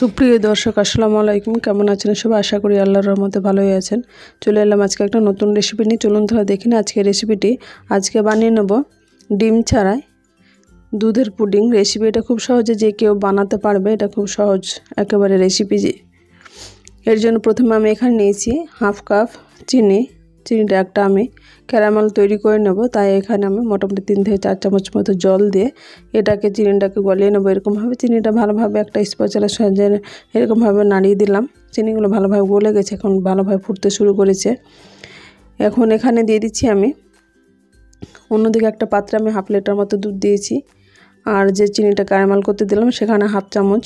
সুপ্রিয় দর্শক আসসালামু আলাইকুম, কেমন আছেন সবাই? আশা করি আল্লাহর রহমতে ভালোই আছেন। চলে এলাম আজকে একটা নতুন রেসিপি নিয়ে। চলুন তাহলে দেখি না আজকে রেসিপিটি। আজকে বানিয়ে নেব ডিম ছাড়াই দুধের পুডিং। রেসিপিটা খুব সহজে যে কেউ বানাতে পারবে, এটা খুব সহজ একেবারে রেসিপি। এর জন্য প্রথমে আমি এখানে নিয়েছি হাফ কাপ চিনিটা একটা আমি ক্যারামেল তৈরি করে নেব। তাই এখানে আমি মোটামুটি 3 থেকে 4 চামচ মতো জল দিয়ে এটাকে চিনিটাকে গলিয়ে নেব। এরকমভাবে চিনিটা ভালোভাবে একটা স্প্যাচুলার সাহায্যে এরকমভাবে নাড়িয়ে দিলাম। চিনিগুলো ভালোভাবে গলে গেছে, এখন ভালোভাবে ফুটতে শুরু করেছে। এখন এখানে দিয়ে দিচ্ছি আমি অন্যদিকে একটা পাত্রে আমি হাফ লিটার মতো দুধ দিয়েছি। আর যে চিনিটা ক্যারামেল করতে দিলাম সেখানে হাফ চামচ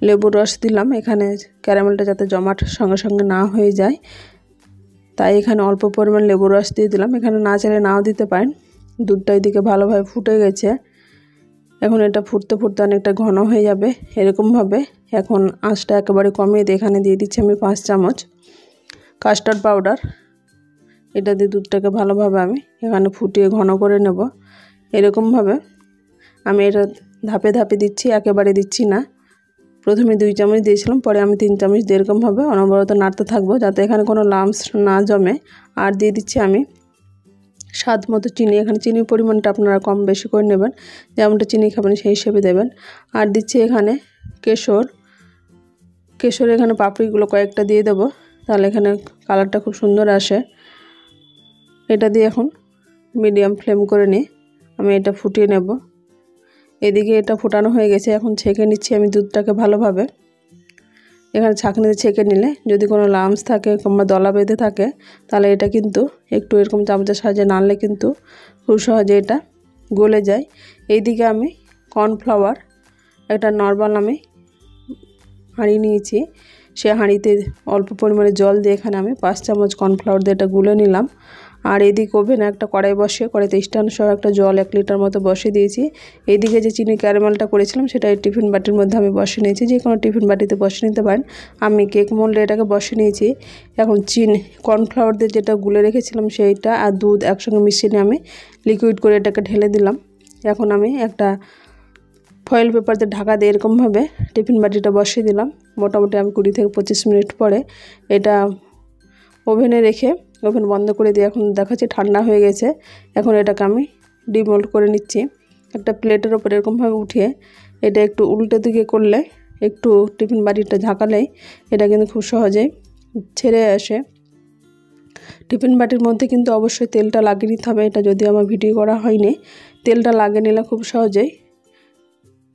লেবুর রস দিলাম। এখানে ক্যারামেলটা যাতে জমাট সঙ্গে সঙ্গে না হয়ে যায়, তাই এখানে অল্প পরিমাণ লেবুর রস দিয়ে দিলাম। এখানে না চাইলে নাও দিতে পারেন। দুধটা এদিকে ভালোভাবে ফুটে গেছে। এখন এটা ফুটতে ফুটতে অনেকটা ঘন হয়ে যাবে এরকমভাবে। এখন আঁচটা একেবারে কমিয়ে দিয়ে এখানে দিয়ে দিচ্ছি আমি 5 চামচ কাস্টার্ড পাউডার। এটা দিয়ে দুধটাকে ভালোভাবে আমি এখানে ফুটিয়ে ঘন করে নেব। এরকমভাবে আমি এটা ধাপে ধাপে দিচ্ছি, একেবারে দিচ্ছি না। প্রথমে 2 চামচ দিয়েছিলাম, পরে আমি 3 চামচ দিয়ে এরকমভাবে অনবরত নাড়তে থাকবো যাতে এখানে কোনো লাম্পস না জমে। আর দিয়ে দিচ্ছি আমি স্বাদ মতো চিনি। এখানে চিনির পরিমাণটা আপনারা কম বেশি করে নেবেন, যেমনটা চিনি খাবেন সেই হিসেবে দেবেন। আর দিচ্ছি এখানে কেশর এখানে পাপড়িগুলো কয়েকটা দিয়ে দেবো, তাহলে এখানে কালারটা খুব সুন্দর আসে। এটা দিয়ে এখন মিডিয়াম ফ্লেম করে নিয়ে আমি এটা ফুটিয়ে নেব। এদিকে এটা ফোটানো হয়ে গেছে, এখন ছেঁকে নিচ্ছি আমি দুধটাকে ভালোভাবে। এখানে ছাঁকনিতে ছেঁকে নিলে যদি কোনো লাম্পস থাকে কিংবা দলা বেঁধে থাকে, তাহলে এটা কিন্তু একটু এরকম চামচের সাহায্যে নাড়লে কিন্তু খুব সহজে এটা গলে যায়। এইদিকে আমি কর্নফ্লাওয়ার একটা নরমাল আমি হাঁড়ি নিয়েছি, সে হাঁড়িতে অল্প পরিমাণে জল দিয়ে এখানে আমি 5 চামচ কর্নফ্লাওয়ার দিয়ে এটা গুলে নিলাম। আর এদিকে ওভেনে একটা কড়াই বসিয়ে কড়াইতে স্ট্যান্ড সহ একটা জল 1 লিটার মতো বসিয়ে দিয়েছি। এইদিকে যে চিনি ক্যারামেলটা করেছিলাম সেটা এই টিফিন বাটির মধ্যে আমি বসিয়ে নিয়েছি, যে কোনো টিফিন বাটিতে বসিয়ে নিতে পারেন। আমি কেক মোল্ডে এটাকে বসিয়ে নিয়েছি। এখন কর্নফ্লাওয়ার দিয়ে যেটা গুলে রেখেছিলাম সেইটা আর দুধ একসঙ্গে মিশিয়ে নিয়ে আমি লিকুইড করে এটাকে ঢেলে দিলাম। এখন আমি একটা ফয়েল পেপার দিয়ে ঢাকা দিয়ে এরকমভাবে টিফিন বাটিটা বসিয়ে দিলাম। মোটামুটি আমি 20 থেকে 25 মিনিট পরে এটা ওভেনে রেখে ওভেন বন্ধ করে দিয়ে এখন দেখাচ্ছি ঠান্ডা হয়ে গেছে। এখন এটাকে আমি ডিমোল্ড করে নিচ্ছি। একটা প্লেটের ওপর এরকমভাবে উঠিয়ে এটা একটু উল্টো দিকে করলে, একটু টিফিন বাটিটা ঝাঁকালেই এটা কিন্তু খুব সহজেই ছেড়ে আসে। টিফিন বাটির মধ্যে কিন্তু অবশ্যই তেলটা লাগিয়ে নিতে হবে। এটা যদি আমার ভিডিও করা হয়নি, তেলটা লাগিয়ে নিলে খুব সহজেই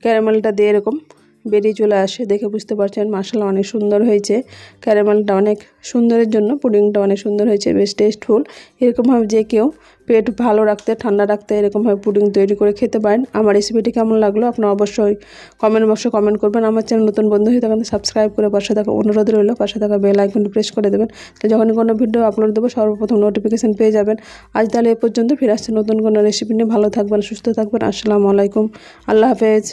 ক্যারামেলটা দিয়ে এরকম বেরিয়ে চলে আসে। দেখে বুঝতে পারছেন মাশাআল্লাহ অনেক সুন্দর হয়েছে। ক্যারামেলটা অনেক সুন্দরের জন্য পুডিংটা অনেক সুন্দর হয়েছে, বেশ টেস্টফুল। এরকমভাবে যে কেউ পেট ভালো রাখতে, ঠান্ডা রাখতে এরকমভাবে পুডিং তৈরি করে খেতে পারেন। আমার রেসিপিটি কেমন লাগলো আপনারা অবশ্যই কমেন্ট বক্সে কমেন্ট করবেন। আমার চ্যানেল নতুন বন্ধু হয়ে থাকেন সাবস্ক্রাইব করে পাশে থাকা অনুরোধ রইল, পাশে থাকা বেল আইকনটি প্রেস করে দেবেন। তো যখনই কোনো ভিডিও আপলোড দেবো সর্বপ্রথম নোটিফিকেশান পেয়ে যাবেন। আজ তাহলে এ পর্যন্ত, ফিরে আসছে নতুন কোনো রেসিপি নিয়ে। ভালো থাকবেন, সুস্থ থাকবেন। আসসালামু আলাইকুম, আল্লাহ হাফেজ।